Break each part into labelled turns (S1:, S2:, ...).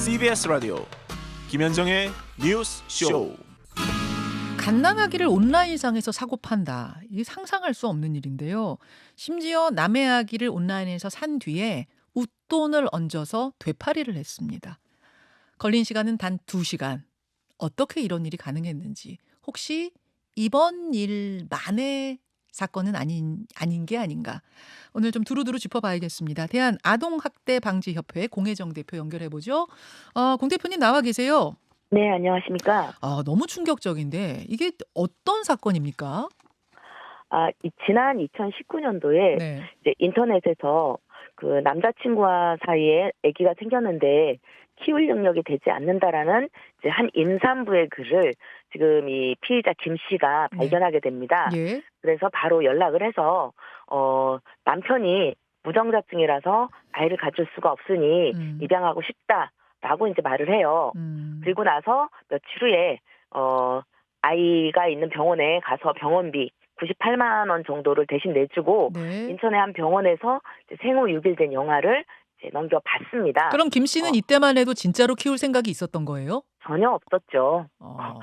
S1: CBS 라디오 김현정의 뉴스 쇼.
S2: 갓난아기를 온라인상에서 사고 판다. 이게 상상할 수 없는 일인데요. 심지어 남의 아기를 온라인에서 산 뒤에 웃돈을 얹어서 되팔이를 했습니다. 걸린 시간은 단 2시간. 어떻게 이런 일이 가능했는지. 혹시 이번 일만의 사건은 아닌 게 아닌가. 오늘 좀 두루두루 짚어봐야겠습니다. 대한아동학대방지협회 공혜정 대표 연결해보죠. 공 대표님 나와 계세요.
S3: 네, 안녕하십니까.
S2: 너무 충격적인데 이게 어떤 사건입니까?
S3: 지난 2019년도에
S2: 네.
S3: 이제 인터넷에서 그 남자친구와 사이에 아기가 생겼는데 키울 능력이 되지 않는다라는 이제 한 임산부의 글을 지금 이 피의자 김 씨가
S2: 네.
S3: 발견하게 됩니다.
S2: 예.
S3: 그래서 바로 연락을 해서 남편이 무정자증이라서 아이를 가질 수가 없으니 입양하고 싶다라고 이제 말을 해요. 그리고 나서 며칠 후에 아이가 있는 병원에 가서 병원비 98만 원 정도를 대신 내주고
S2: 네.
S3: 인천의 한 병원에서 이제 생후 6일 된 영아를 이제 넘겨받습니다.
S2: 그럼 김 씨는 이때만 해도 진짜로 키울 생각이 있었던 거예요?
S3: 전혀 없었죠.
S2: 어.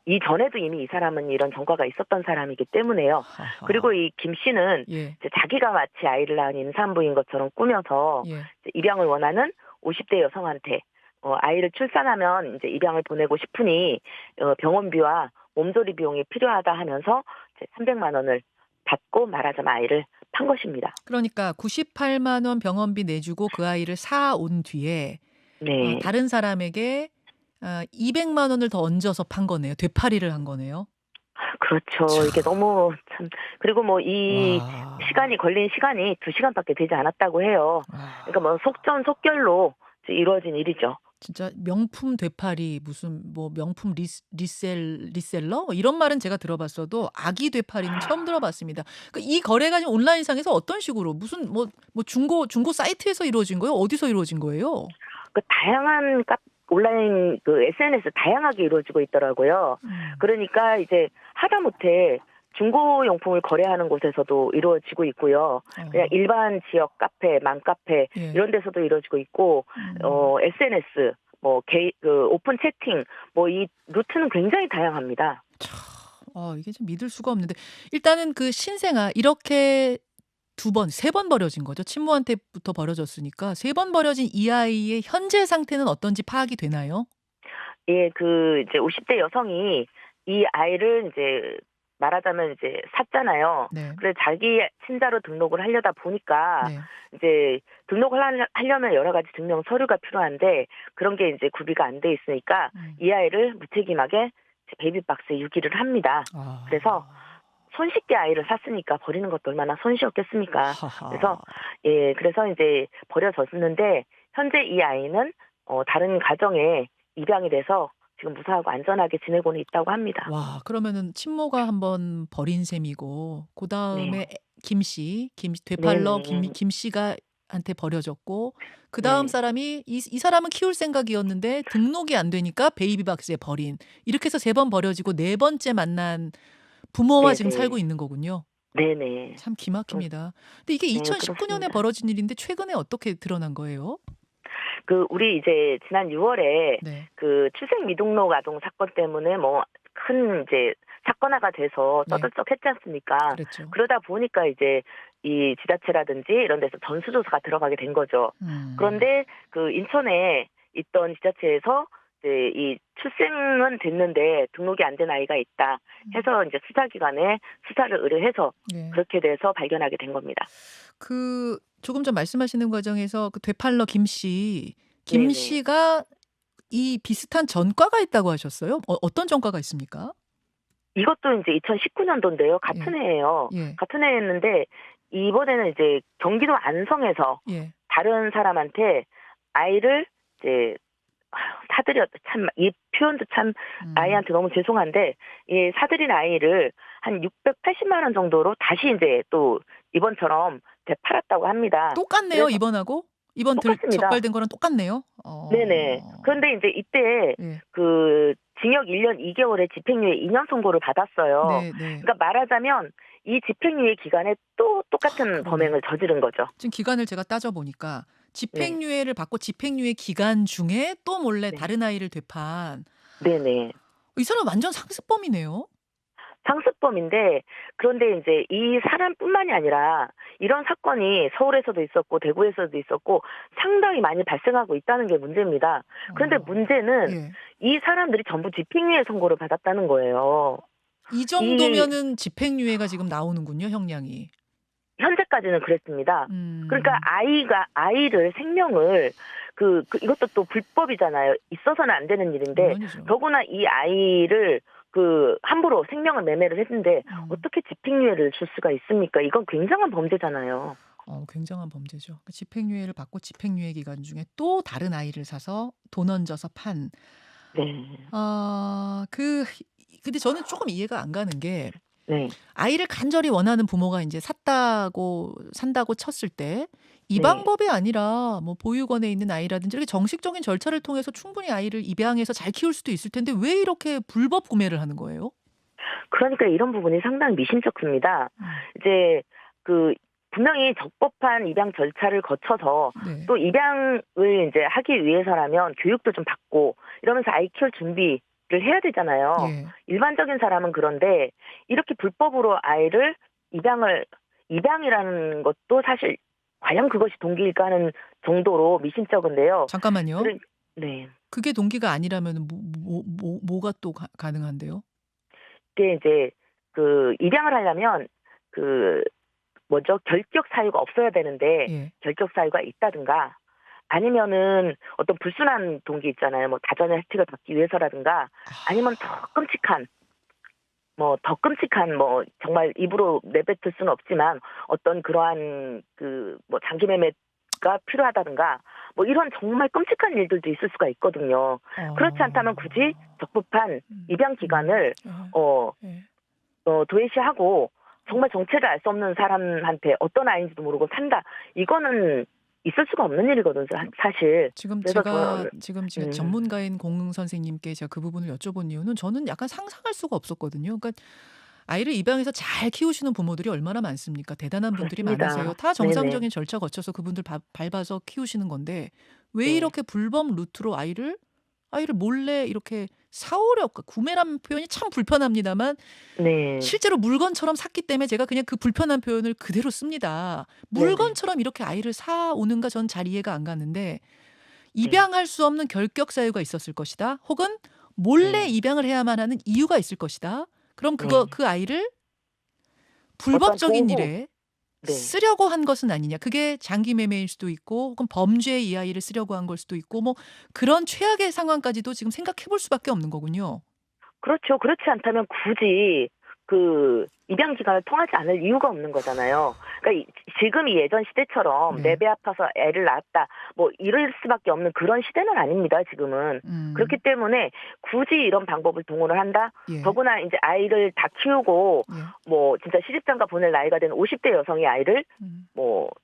S3: 이전에도 이미 이 사람은 이런 전과가 있었던 사람이기 때문에요.
S2: 하하.
S3: 그리고 이 김 씨는
S2: 예.
S3: 이제 자기가 마치 아이를 낳은 임산부인 것처럼 꾸며서
S2: 예.
S3: 이제 입양을 원하는 50대 여성한테 아이를 출산하면 이제 입양을 보내고 싶으니 병원비와 몸조리 비용이 필요하다 하면서 이제 300만 원을 받고 말하자면 아이를 판 것입니다.
S2: 그러니까 98만 원 병원비 내주고 그 아이를 사온 뒤에
S3: 네.
S2: 다른 사람에게 200만 원을 더 얹어서 판 거네요. 되팔이를 한 거네요.
S3: 그렇죠. 이게 너무 참. 그리고 뭐 이
S2: 와.
S3: 시간이 걸린 시간이 2시간밖에 되지 않았다고 해요.
S2: 아.
S3: 그러니까 뭐 속전속결로 이제 이루어진 일이죠.
S2: 진짜 명품 되팔이 무슨 뭐 명품 리셀러 뭐 이런 말은 제가 들어봤어도 아기 되팔이는 처음 들어봤습니다. 그러니까 이 거래가 지금 온라인상에서 어떤 식으로 무슨 뭐 중고 사이트에서 이루어진 거예요? 어디서 이루어진 거예요?
S3: 그 다양한 온라인 그 SNS 다양하게 이루어지고 있더라고요. 그러니까 이제 하다못해 중고용품을 거래하는 곳에서도 이루어지고 있고요. 그냥 일반 지역 카페, 맘카페
S2: 예.
S3: 이런 데서도 이루어지고 있고 SNS 그 오픈 채팅 이 루트는 굉장히 다양합니다.
S2: 이게 좀 믿을 수가 없는데 일단은 그 신생아 이렇게 2번, 3번 버려진 거죠. 친모한테부터 버려졌으니까 3번 버려진 이 아이의 현재 상태는 어떤지 파악이 되나요?
S3: 예, 그 이제 50대 여성이 이 아이를 이제 말하자면 이제 샀잖아요.
S2: 네.
S3: 그래서 자기 친자로 등록을 하려다 보니까
S2: 네.
S3: 이제 등록을 하려면 여러 가지 증명 서류가 필요한데 그런 게 이제 구비가 안 돼 있으니까 이 아이를 무책임하게 베이비박스에 유기를 합니다. 그래서 손쉽게 아이를 샀으니까 버리는 것도 얼마나 손쉬웠겠습니까.
S2: 하하.
S3: 그래서 이제 버려졌는데 현재 이 아이는 다른 가정에 입양이 돼서 지금 무사하고 안전하게 지내고는 있다고 합니다.
S2: 와, 그러면은 친모가 한번 버린 셈이고 그다음에
S3: 네.
S2: 김 되팔러
S3: 네.
S2: 김 씨가 한테 버려졌고 그다음
S3: 네.
S2: 사람이 이 사람은 키울 생각이었는데 등록이 안 되니까 베이비박스에 버린. 이렇게 해서 3번 버려지고 4번째 만난 부모와 지금
S3: 네네.
S2: 살고 있는 거군요.
S3: 네네.
S2: 참 기막힙니다. 근데 이게
S3: 네,
S2: 2019년에
S3: 그렇습니다.
S2: 벌어진 일인데 최근에 어떻게 드러난 거예요?
S3: 우리 이제 지난 6월에
S2: 네.
S3: 그 출생 미등록 아동 사건 때문에 큰 이제 사건화가 돼서
S2: 네.
S3: 떠들썩했지 않습니까?
S2: 그랬죠.
S3: 그러다 보니까 이제 이 지자체라든지 이런 데서 전수조사가 들어가게 된 거죠. 그런데 그 인천에 있던 지자체에서 이제 이 출생은 됐는데 등록이 안 된 아이가 있다 해서 이제 수사기관에 수사를 의뢰해서
S2: 네.
S3: 그렇게 돼서 발견하게 된 겁니다.
S2: 그 조금 전 말씀하시는 과정에서 그 되팔러 김
S3: 네네.
S2: 씨가 이 비슷한 전과가 있다고 하셨어요? 어떤 전과가 있습니까?
S3: 이것도 이제 2019년도인데요. 같은 해예요.
S2: 예.
S3: 같은 해였는데 이번에는 이제 경기도 안성에서
S2: 예.
S3: 다른 사람한테 아이를 이제 참 이 표현도 참 아이한테 너무 죄송한데 이 사들인 아이를 한 680만 원 정도로 다시 이제 또 이번처럼 되팔았다고 합니다.
S2: 똑같네요,
S3: 그래서
S2: 이번하고? 이번
S3: 똑같습니다.
S2: 적발된 거랑 똑같네요.
S3: 네네. 그런데 이제 이때
S2: 예.
S3: 그 징역 1년 2개월에 집행유예 2년 선고를 받았어요.
S2: 네, 네.
S3: 그러니까 말하자면 이 집행유예 기간에 또 똑같은
S2: 그러네.
S3: 범행을 저지른 거죠.
S2: 지금 기간을 제가 따져 보니까
S3: 네.
S2: 집행유예를 받고 집행유예 기간 중에 또 몰래
S3: 네.
S2: 다른 아이를 되판.
S3: 네네.
S2: 이 사람 완전 상습범이네요.
S3: 상습범인데 그런데 이제 이 사람뿐만이 아니라 이런 사건이 서울에서도 있었고 대구에서도 있었고 상당히 많이 발생하고 있다는 게 문제입니다. 그런데
S2: 어.
S3: 문제는
S2: 예.
S3: 이 사람들이 전부 집행유예 선고를 받았다는 거예요.
S2: 이
S3: 이
S2: 정도면은 집행유예가 지금 나오는군요, 형량이.
S3: 현재까지는 그랬습니다. 그러니까
S2: 음.
S3: 아이를 생명을 이것도 또 불법이잖아요. 있어서는 안 되는 일인데
S2: 물론이죠.
S3: 더구나 이 아이를 함부로 생명을 매매를 했는데
S2: 음.
S3: 어떻게 집행유예를 줄 수가 있습니까? 이건 굉장한 범죄잖아요.
S2: 굉장한 범죄죠. 그 집행유예를 받고 집행유예 기간 중에 또 다른 아이를 사서 돈 얹어서 판.
S3: 네.
S2: 근데 저는 조금 이해가 안 가는 게
S3: 네.
S2: 아이를 간절히 원하는 부모가 이제 산다고 쳤을 때 이
S3: 네.
S2: 방법이 아니라 뭐 보육원에 있는 아이라든지 이렇게 정식적인 절차를 통해서 충분히 아이를 입양해서 잘 키울 수도 있을 텐데 왜 이렇게 불법 구매를 하는 거예요?
S3: 그러니까 이런 부분이 상당히 미심쩍습니다.
S2: 음.
S3: 이제 분명히 적법한 입양 절차를 거쳐서
S2: 네.
S3: 또 입양을 이제 하기 위해서라면 교육도 좀 받고 이러면서 아이 키울 준비를 해야 되잖아요.
S2: 예.
S3: 일반적인 사람은 그런데 이렇게 불법으로 아이를 입양이라는 것도 사실 과연 그것이 동기일까 하는 정도로 미심쩍은데요.
S2: 잠깐만요.
S3: 네.
S2: 그게 동기가 아니라면 뭐가 또 가능한데요?
S3: 그게 이제 입양을 하려면 결격 사유가 없어야 되는데
S2: 예.
S3: 결격 사유가 있다든가 아니면은 어떤 불순한 동기 있잖아요. 뭐 다자녀 혜택을 받기 위해서라든가 아니면 더 끔찍한 정말 입으로 내뱉을 수는 없지만 어떤 그러한 장기 매매가 필요하다든가 이런 정말 끔찍한 일들도 있을 수가 있거든요. 그렇지 않다면 굳이 적법한 입양 기간을
S2: 예.
S3: 도외시하고 정말 정체를 알 수 없는 사람한테 어떤 아이인지도 모르고 산다. 이거는 있을 수가 없는 일이거든요, 사실.
S2: 지금
S3: 그래서
S2: 제가
S3: 저는
S2: 전문가인 공 선생님께 제가 그 부분을 여쭤본 이유는 저는 약간 상상할 수가 없었거든요. 그러니까 아이를 입양해서 잘 키우시는 부모들이 얼마나 많습니까? 대단한 분들이
S3: 그렇습니다.
S2: 많으세요. 다
S3: 네네.
S2: 정상적인 절차 거쳐서 그분들 밟아서 키우시는 건데 왜
S3: 네.
S2: 이렇게 불법 루트로 아이를 몰래 이렇게 사오려고 구매라는 표현이 참 불편합니다만
S3: 네.
S2: 실제로 물건처럼 샀기 때문에 제가 그냥 그 불편한 표현을 그대로 씁니다. 물건처럼 이렇게 아이를 사오는가 전 잘 이해가 안 가는데 입양할 수 없는 결격 사유가 있었을 것이다. 혹은 몰래 입양을 해야만 하는 이유가 있을 것이다. 그럼 그 아이를 불법적인 일에 쓰려고 한 것은 아니냐. 그게 장기 매매일 수도 있고 혹은 범죄에 이 아이를 쓰려고 한 걸 수도 있고 그런 최악의 상황까지도 지금 생각해 볼 수밖에 없는 거군요.
S3: 그렇죠. 그렇지 않다면 굳이 입양 기간을 통하지 않을 이유가 없는 거잖아요. 그러니까 지금 이 예전 시대처럼 내 배 아파서 애를 낳았다. 이럴 수밖에 없는 그런 시대는 아닙니다. 지금은. 그렇기 때문에 굳이 이런 방법을 동원을 한다.
S2: 예.
S3: 더구나 이제 아이를 다 키우고 진짜 시집장가 보낼 나이가 된 50대 여성이 아이를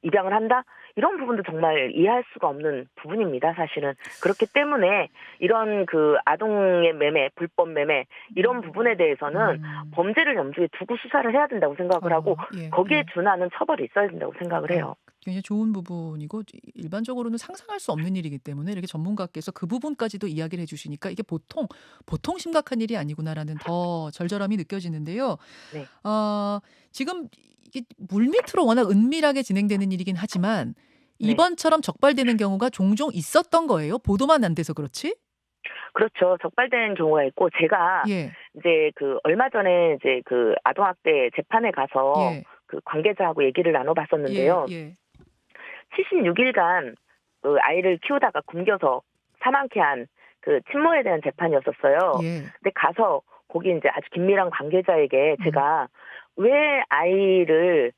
S3: 입양을 한다. 이런 부분도 정말 이해할 수가 없는 부분입니다. 사실은. 그렇기 때문에 이런 아동의 매매, 불법 매매 이런 부분에 대해서는 범죄를 염두에 두고 수사를 해야 된다고 생각을 하고 거기에 준하는 처벌이 있어야 된다고 생각을 해요.
S2: 굉장히 좋은 부분이고 일반적으로는 상상할 수 없는 일이기 때문에 이렇게 전문가께서 그 부분까지도 이야기를 해주시니까 이게 보통 심각한 일이 아니구나라는 더 절절함이 느껴지는데요.
S3: 네.
S2: 지금 이게 물밑으로 워낙 은밀하게 진행되는 일이긴 하지만 이번처럼 적발되는 경우가 종종 있었던 거예요. 보도만 안 돼서 그렇지?
S3: 그렇죠. 적발된 경우가 있고 제가 이제 얼마 전에 이제 아동학대 재판에 가서 관계자하고 얘기를 나눠봤었는데요. 76일간 아이를 키우다가 굶겨서 사망케 한 친모에 대한 재판이었었어요. 근데 가서 거기 이제 아주 긴밀한 관계자에게 제가 왜 아이를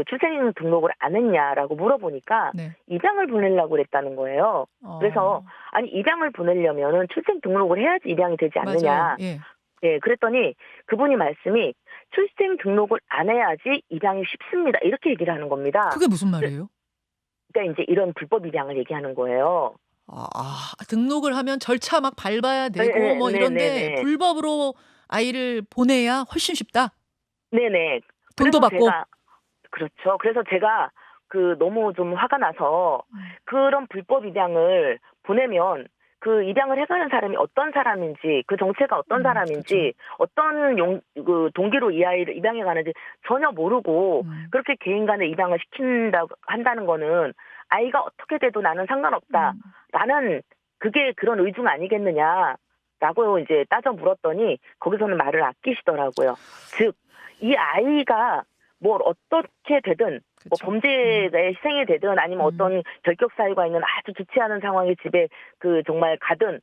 S3: 출생 등록을 안 했냐라고 물어보니까 입양을 보내려고 그랬다는 거예요. 그래서 아니 입양을 보내려면은 출생 등록을 해야지 입양이 되지 않느냐. 그랬더니 그분이 말씀이 출생 등록을 안 해야지 입양이 쉽습니다. 이렇게 얘기를 하는 겁니다.
S2: 그게 무슨 말이에요?
S3: 그러니까 이제 이런 불법 입양을 얘기하는 거예요.
S2: 등록을 하면 절차 막 밟아야 되고 이런데 불법으로 아이를 보내야 훨씬 쉽다.
S3: 네네.
S2: 돈도 받고.
S3: 그렇죠. 그래서 제가 너무 좀 화가 나서 그런 불법 입양을 보내면 그 입양을 해가는 사람이 어떤 사람인지, 그 정체가 어떤 사람인지, 어떤 동기로 이 아이를 입양해 가는지 전혀 모르고 그렇게 개인 간에 입양을 한다는 거는 아이가 어떻게 돼도 나는 상관없다라는 그게 그런 의중 아니겠느냐라고 이제 따져 물었더니 거기서는 말을 아끼시더라고요. 즉, 이 아이가 뭘 어떻게 되든 뭐 범죄의 희생이 되든 아니면 어떤 결격 사유가 있는 아주 좋지 않은 상황의 집에 정말 가든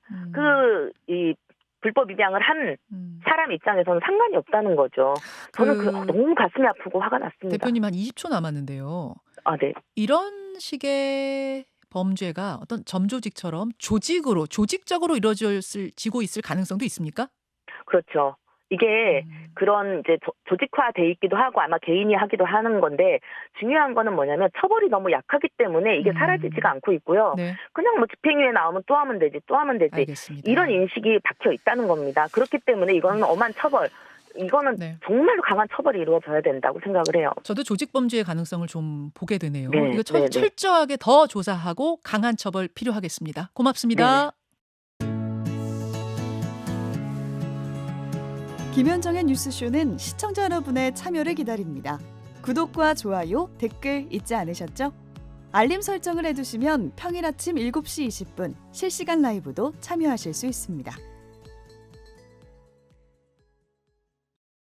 S3: 이 불법 입양을 한 사람 입장에서는 상관이 없다는 거죠. 저는 너무 가슴이 아프고 화가 났습니다.
S2: 대표님 한 20초 남았는데요.
S3: 아, 네.
S2: 이런 식의 범죄가 어떤 점조직처럼 조직적으로 이루어지고 있을 가능성도 있습니까?
S3: 그렇죠. 이게 그런 이제 조직화돼 있기도 하고 아마 개인이 하기도 하는 건데 중요한 거는 뭐냐면 처벌이 너무 약하기 때문에 이게 사라지지가 않고 있고요.
S2: 네.
S3: 그냥 뭐 집행유예 나오면 또 하면 되지.
S2: 알겠습니다.
S3: 이런 인식이 박혀 있다는 겁니다. 그렇기 때문에 이거는 엄한 처벌. 이거는
S2: 네.
S3: 정말로 강한 처벌이 이루어져야 된다고 생각을 해요.
S2: 저도 조직 범죄의 가능성을 좀 보게 되네요.
S3: 네,
S2: 이거
S3: 네, 네.
S2: 철저하게 더 조사하고 강한 처벌 필요하겠습니다. 고맙습니다.
S4: 김현정의 뉴스쇼는 시청자 여러분의 참여를 기다립니다. 구독과 좋아요, 댓글 잊지 않으셨죠? 알림 설정을 해두시면 평일 아침 7시 20분 실시간 라이브도 참여하실 수 있습니다.